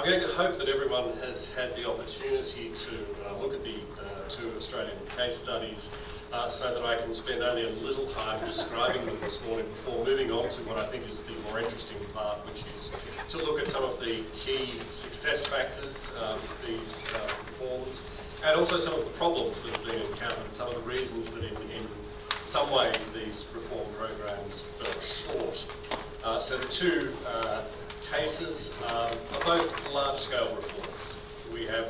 I'm going to hope that everyone has had the opportunity to look at the two Australian case studies so that I can spend only a little time describing them this morning before moving on to what I think is the more interesting part, which is to look at some of the key success factors of these reforms, and also some of the problems that have been encountered, and some of the reasons that in some ways these reform programs fell short. So the two cases are both large-scale reforms. We have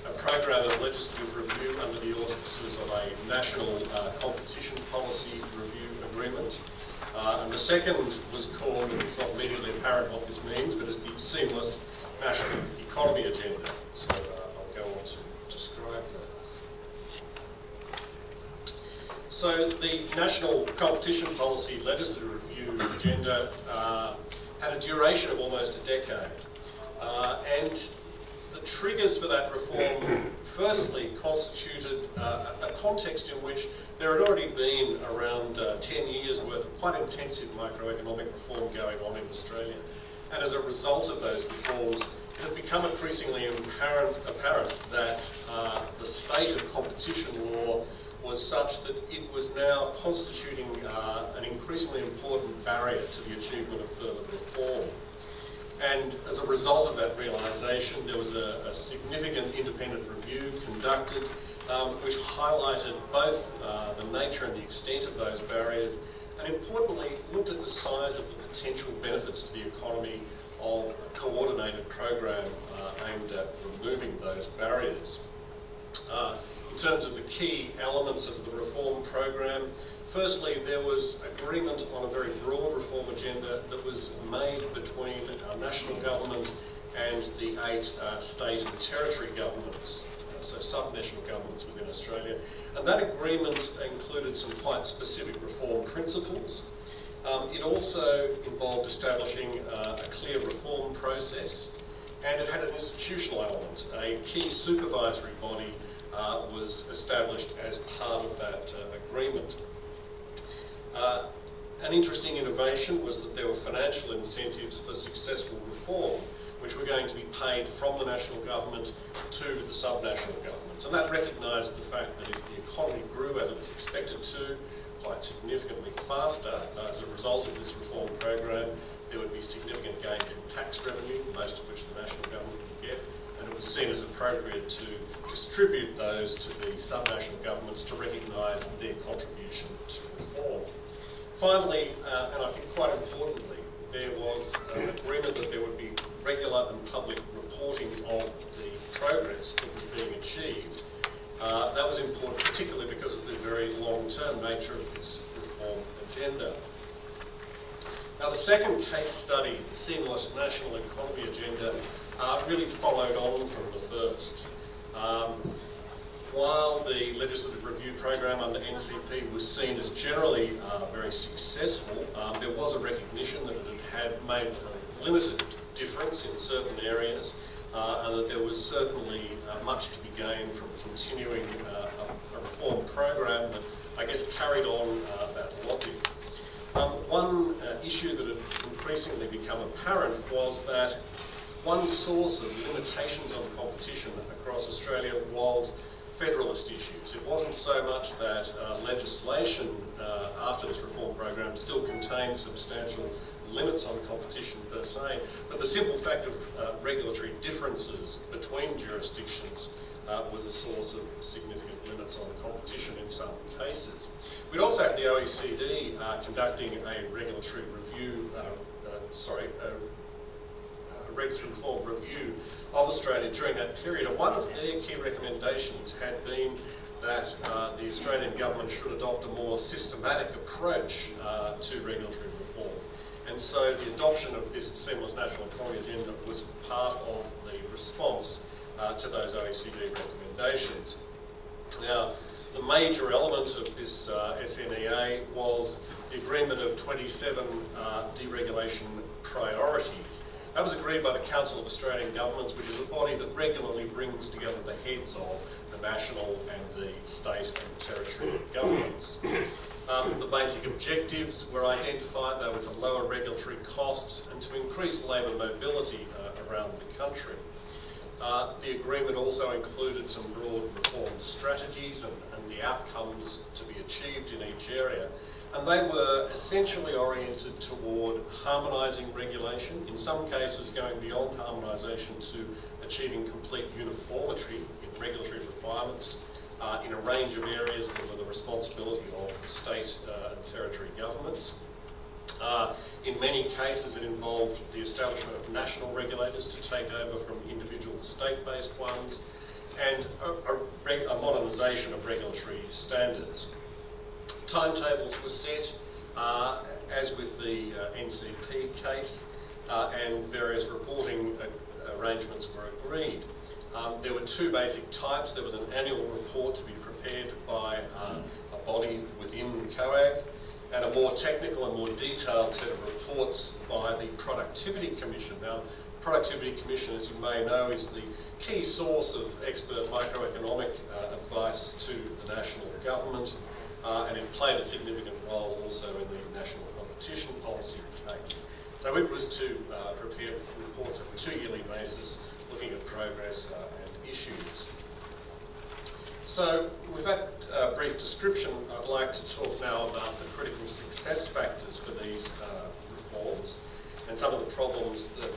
a program of legislative review under the auspices of a national competition policy review agreement. And the second was called, and it's not immediately apparent what this means, but it's the Seamless National Economy Agenda. So I'll go on to describe that. So the National Competition Policy Legislative Review Agenda had a duration of almost a decade. And the triggers for that reform firstly constituted a context in which there had already been around 10 years worth of quite intensive microeconomic reform going on in Australia. And as a result of those reforms, it had become increasingly apparent that the state of competition law was such that it was now constituting an increasingly important barrier to the achievement of further reform. And as a result of that realisation, there was a significant independent review conducted which highlighted both the nature and the extent of those barriers, and importantly looked at the size of the potential benefits to the economy of a coordinated program aimed at removing those barriers. In terms of the key elements of the reform program, firstly, there was agreement on a very broad reform agenda that was made between our national government and the 8 state and territory governments, so subnational governments within Australia. And that agreement included some quite specific reform principles. It also involved establishing a clear reform process, and it had an institutional element. A key supervisory body was established as part of that agreement. An interesting innovation was that there were financial incentives for successful reform, which were going to be paid from the national government to the subnational governments. And that recognised the fact that if the economy grew as it was expected to, quite significantly faster as a result of this reform program, there would be significant gains in tax revenue, most of which the national government would get, and it was seen as appropriate to distribute those to the subnational governments to recognise their contribution to reform. Finally, and I think quite importantly, there was an agreement that there would be regular and public reporting of the progress that was being achieved. That was important, particularly because of the very long-term nature of this reform agenda. Now, the second case study, the Seamless National Economy Agenda, really followed on from the first. While the legislative review program under NCP was seen as generally very successful, there was a recognition that it had made a limited difference in certain areas, and that there was certainly much to be gained from continuing a reform program that, I guess, carried on that logic. One issue that had increasingly become apparent was that one source of limitations on competition across Australia was federalist issues. It wasn't so much that legislation after this reform program still contained substantial limits on competition per se, but the simple fact of regulatory differences between jurisdictions was a source of significant limits on competition in some cases. We'd also had the OECD conducting a regulatory review, a regulatory reform review of Australia during that period, and one of their key recommendations had been that the Australian government should adopt a more systematic approach to regulatory reform. And so the adoption of this Seamless National Economy Agenda was part of the response to those OECD recommendations. Now, the major element of this SNEA was the agreement of 27 deregulation priorities. That was agreed by the Council of Australian Governments, which is a body that regularly brings together the heads of the national and the state and territory governments. The basic objectives were identified. They were to lower regulatory costs and to increase labour mobility around the country. The agreement also included some broad reform strategies and the outcomes to be achieved in each area. And they were essentially oriented toward harmonising regulation, in some cases going beyond harmonisation to achieving complete uniformity in regulatory requirements in a range of areas that were the responsibility of state and territory governments. In many cases it involved the establishment of national regulators to take over from individual state-based ones, and a modernisation of regulatory standards. Timetables were set, as with the NCP case, and various reporting arrangements were agreed. There were two basic types. There was an annual report to be prepared by a body within COAG, and a more technical and more detailed set of reports by the Productivity Commission. Now, the Productivity Commission, as you may know, is the key source of expert microeconomic advice to the national government, and it played a significant role also in the national competition policy case. So it was to prepare reports on a 2-yearly basis, looking at progress and issues. So with that brief description, I'd like to talk now about the critical success factors for these reforms and some of the problems that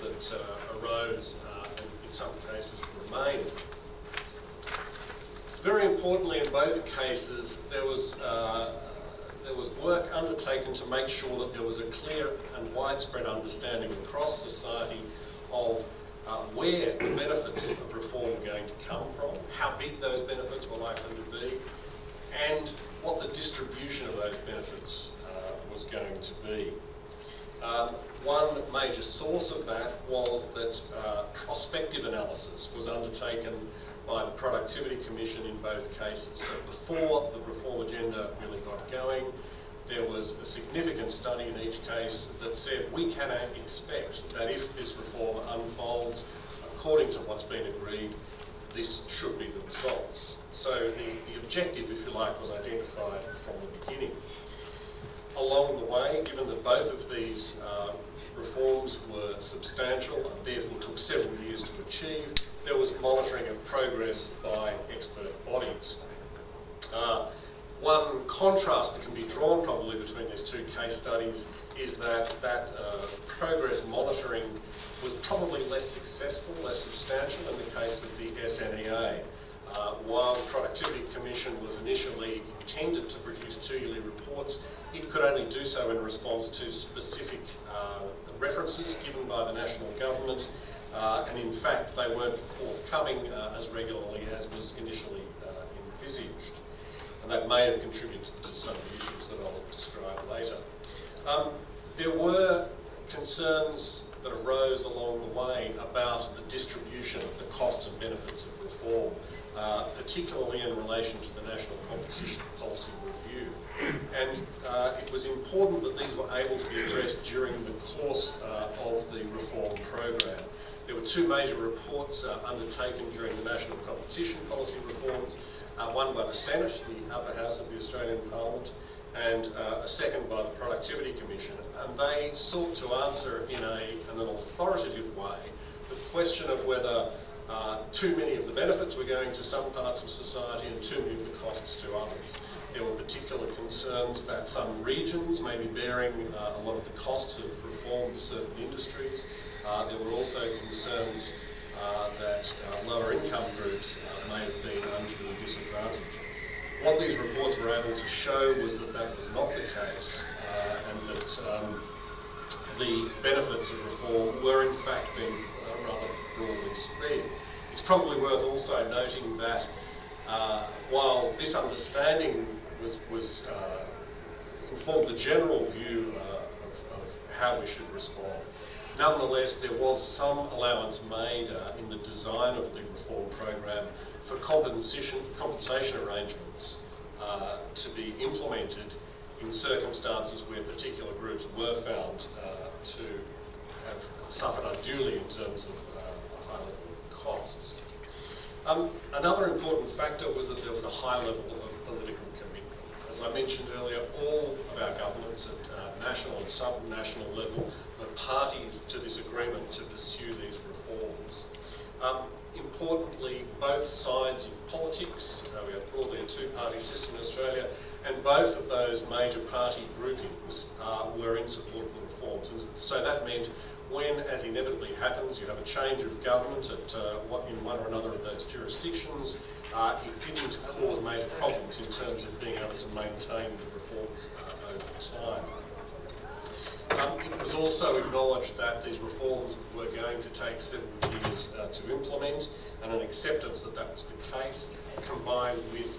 arose and in some cases remain. Very importantly, in both cases, there was work undertaken to make sure that there was a clear and widespread understanding across society of where the benefits of reform were going to come from, how big those benefits were likely to be, and what the distribution of those benefits was going to be. One major source of that was that prospective analysis was undertaken by the Productivity Commission in both cases. So before the reform agenda really got going, there was a significant study in each case that said we cannot expect that if this reform unfolds according to what's been agreed, this should be the results. So the objective, if you like, was identified from the beginning. Along the way, given that both of these reforms were substantial and therefore took several years to achieve, there was monitoring of progress by expert bodies. One contrast that can be drawn probably between these two case studies is that progress monitoring was probably less successful, less substantial in the case of the SNEA. While the Productivity Commission was initially intended to produce 2-yearly reports, it could only do so in response to specific references given by the national government, and in fact they weren't forthcoming as regularly as was initially envisaged. And that may have contributed to some of the issues that I'll describe later. There were concerns that arose along the way about the distribution of the costs and benefits of reform, particularly in relation to the National Competition Policy Review. And it was important that these were able to be addressed during the course of the reform program. There were two major reports undertaken during the National Competition Policy reforms, one by the Senate, the upper house of the Australian Parliament, and a second by the Productivity Commission. And they sought to answer in an authoritative way the question of whether too many of the benefits were going to some parts of society and too many of the costs to others. There were particular concerns that some regions may be bearing a lot of the costs of reform of certain industries. There were also concerns that lower income groups may have been unduly disadvantaged. What these reports were able to show was that that was not the case, and that the benefits of reform were in fact being rather broadly spread. It's probably worth also noting that while this understanding was informed the general view of how we should respond, nonetheless there was some allowance made in the design of the reform program for compensation arrangements to be implemented in circumstances where particular groups were found to have suffered unduly in terms of a high level of costs. Another important factor was that there was a high level of political commitment. As I mentioned earlier, all of our governments at national and sub-national level were parties to this agreement to pursue these reforms. Importantly, both sides of politics, we have broadly a two-party system in Australia, and both of those major party groupings were in support of the reforms. And so that meant when, as inevitably happens, you have a change of government in one or another of those jurisdictions, it didn't cause major problems in terms of being able to maintain the reforms over time. It was also acknowledged that these reforms were going to take several years to implement, and an acceptance that that was the case, combined with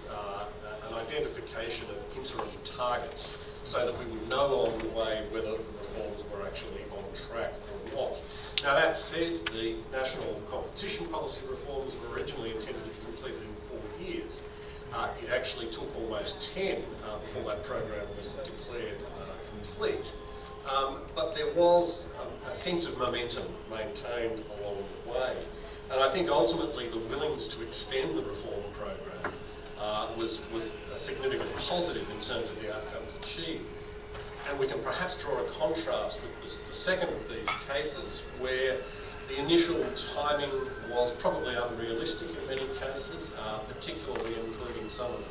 an identification of interim targets, so that we would know along the way whether the reforms were actually on track or not. Now that said, the national competition policy reforms were originally intended to be completed in 4 years. It actually took almost 10 before that program was declared complete. But there was a sense of momentum maintained along the way. And I think ultimately the willingness to extend the reform program was a significant positive in terms of the outcomes achieved. And we can perhaps draw a contrast with the second of these cases, where the initial timing was probably unrealistic in many cases, particularly including some of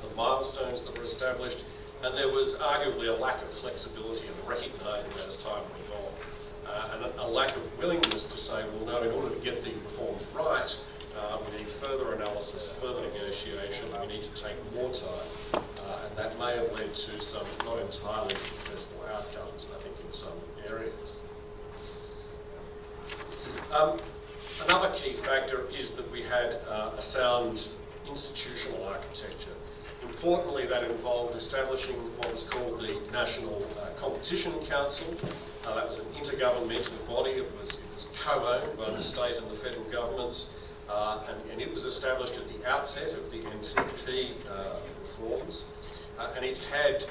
the milestones that were established. And there was arguably a lack of flexibility in recognising that as time went on, and a lack of willingness to say, well, no, in order to get the reforms right, we need further analysis, further negotiation, we need to take more time, and that may have led to some not entirely successful outcomes, I think, in some areas. Another key factor is that we had a sound institutional architecture. Importantly, that involved establishing what was called the National Competition Council. That was an intergovernmental body. It was co-owned by the state and the federal governments, and it was established at the outset of the NCP reforms. And it had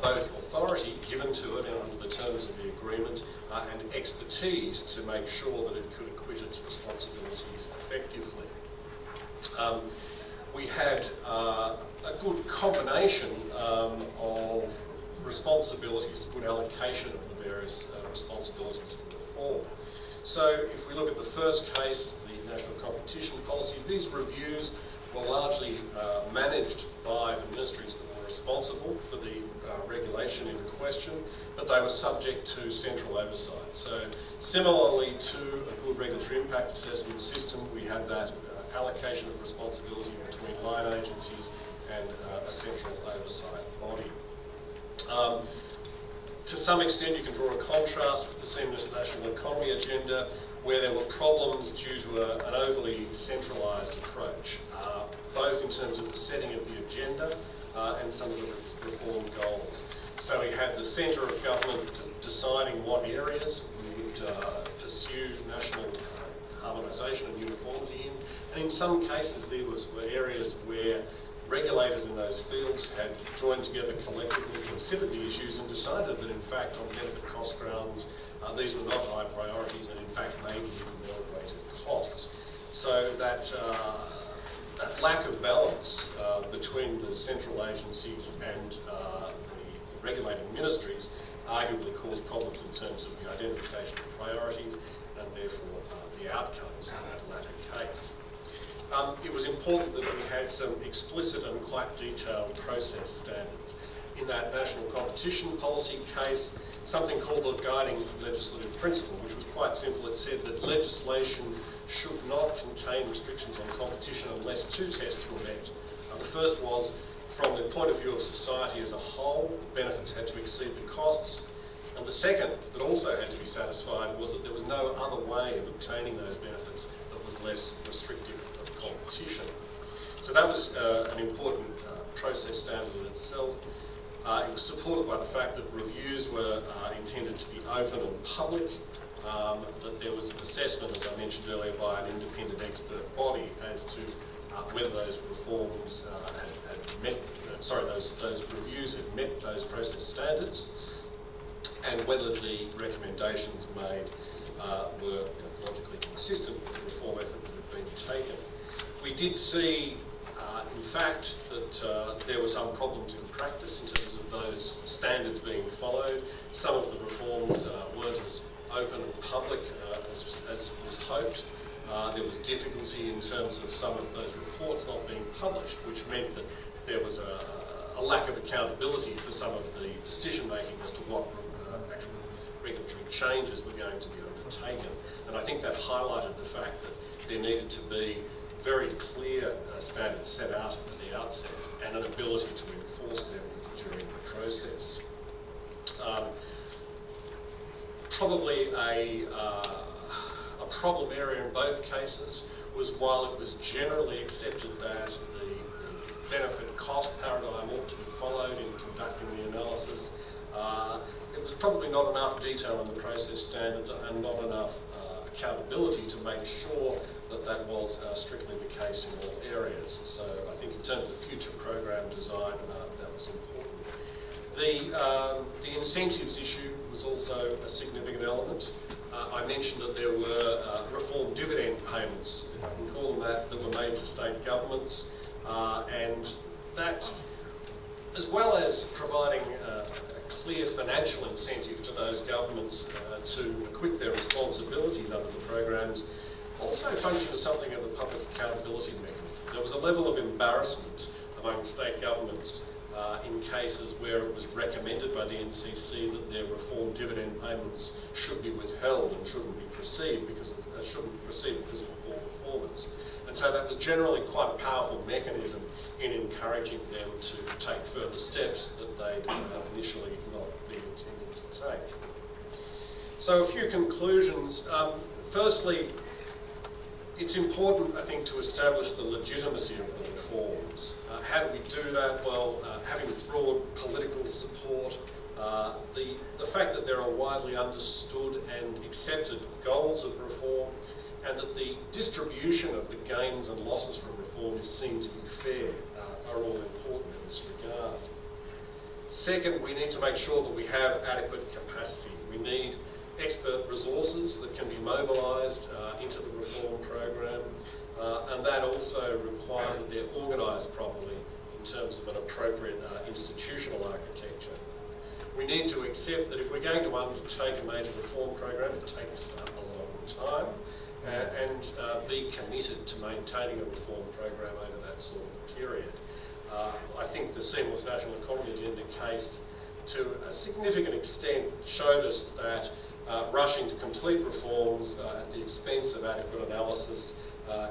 both authority given to it under the terms of the agreement and expertise to make sure that it could acquit its responsibilities effectively. We had a good combination of responsibilities, good allocation of the various responsibilities for reform. So if we look at the first case, the National Competition Policy, these reviews were largely managed by the ministries that were responsible for the regulation in question, but they were subject to central oversight. So similarly to a good regulatory impact assessment system, we had that allocation of responsibility between line agencies and a central oversight body. To some extent, you can draw a contrast with the Seamless National Economy agenda, where there were problems due to an overly centralised approach, both in terms of the setting of the agenda and some of the reform goals. So we had the centre of government deciding what areas we would pursue national harmonisation and uniformity in, and in some cases there were areas where regulators in those fields had joined together collectively, considered the issues and decided that in fact on benefit cost grounds these were not high priorities and in fact maybe even elevated costs. So that lack of balance between the central agencies and the regulating ministries arguably caused problems in terms of the identification of priorities and therefore the outcomes in that latter case. It was important that we had some explicit and quite detailed process standards. In that National Competition Policy case, something called the guiding legislative principle, which was quite simple. It said that legislation should not contain restrictions on competition unless two tests were met. The first was, from the point of view of society as a whole, benefits had to exceed the costs. And the second, that also had to be satisfied, was that there was no other way of obtaining those benefits that was less restrictive of competition. So that was an important process standard in itself. It was supported by the fact that reviews were intended to be open and public, that there was an assessment, as I mentioned earlier, by an independent expert body as to whether those reforms had met, those reviews had met those process standards. and whether the recommendations made were logically consistent with the reform effort that had been taken. We did see, in fact, that there were some problems in practice in terms of those standards being followed. Some of the reforms weren't as open and public as was hoped. There was difficulty in terms of some of those reports not being published, which meant that there was a lack of accountability for some of the decision-making as to what actual regulatory changes were going to be undertaken. And I think that highlighted the fact that there needed to be very clear standards set out at the outset and an ability to enforce them during the process. Probably a problem area in both cases was, while it was generally accepted that the benefit-cost paradigm ought to be followed in conducting the analysis, it was probably not enough detail in the process standards and not enough accountability to make sure that that was strictly the case in all areas. So I think in terms of future program design, that was important. The incentives issue was also a significant element. I mentioned that there were reform dividend payments, if I can call them that were made to state governments, and that, as well as providing a clear financial incentive to those governments to acquit their responsibilities under the programs, also functioned as something of a public accountability mechanism. There was a level of embarrassment among state governments in cases where it was recommended by the NCC that their reform dividend payments should be withheld and shouldn't proceed because of poor performance. And so that was generally quite a powerful mechanism in encouraging them to take further steps that they'd initially not been intending to take. So a few conclusions. Firstly, it's important, I think, to establish the legitimacy of the reforms. How do we do that? Well, having broad political support, the fact that there are widely understood and accepted goals of reform, and that the distribution of the gains and losses from reform is seen to be fair, are all important in this regard. Second, we need to make sure that we have adequate capacity. We need expert resources that can be mobilised into the reform program, and that also requires that they're organised properly in terms of an appropriate institutional architecture. We need to accept that if we're going to undertake a major reform program, it takes a long time, and be committed to maintaining a reform program over that sort of period. I think the Seamless National Economy Agenda case, to a significant extent, showed us that rushing to complete reforms at the expense of adequate analysis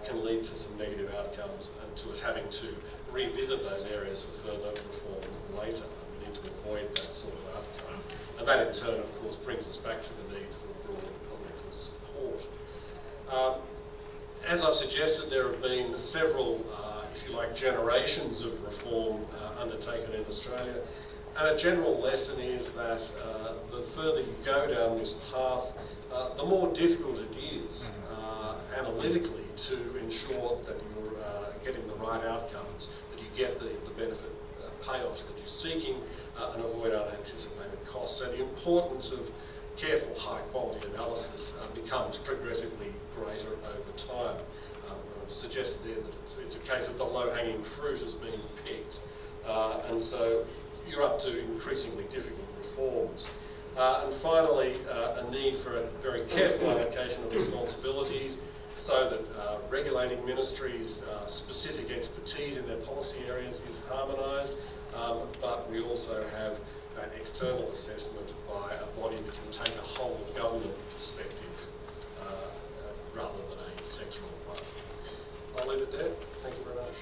can lead to some negative outcomes and to us having to revisit those areas for further reform later. We need to avoid that sort of outcome. And that in turn, of course, brings us back to the need for broad political support. As I've suggested, there have been several, if you like, generations of reform undertaken in Australia. And a general lesson is that the further you go down this path, the more difficult it is analytically to ensure that you're getting the right outcomes, that you get the benefit payoffs that you're seeking, and avoid unanticipated costs. So the importance of careful, high-quality analysis becomes progressively greater over time. I've suggested there that it's a case of the low-hanging fruit has been picked, and so you're up to increasingly difficult reforms. And finally, a need for a very careful allocation of responsibilities so that regulating ministries' specific expertise in their policy areas is harmonised, but we also have that external assessment by a body that can take a whole of government perspective rather than a sectoral one. I'll leave it there. Thank you very much.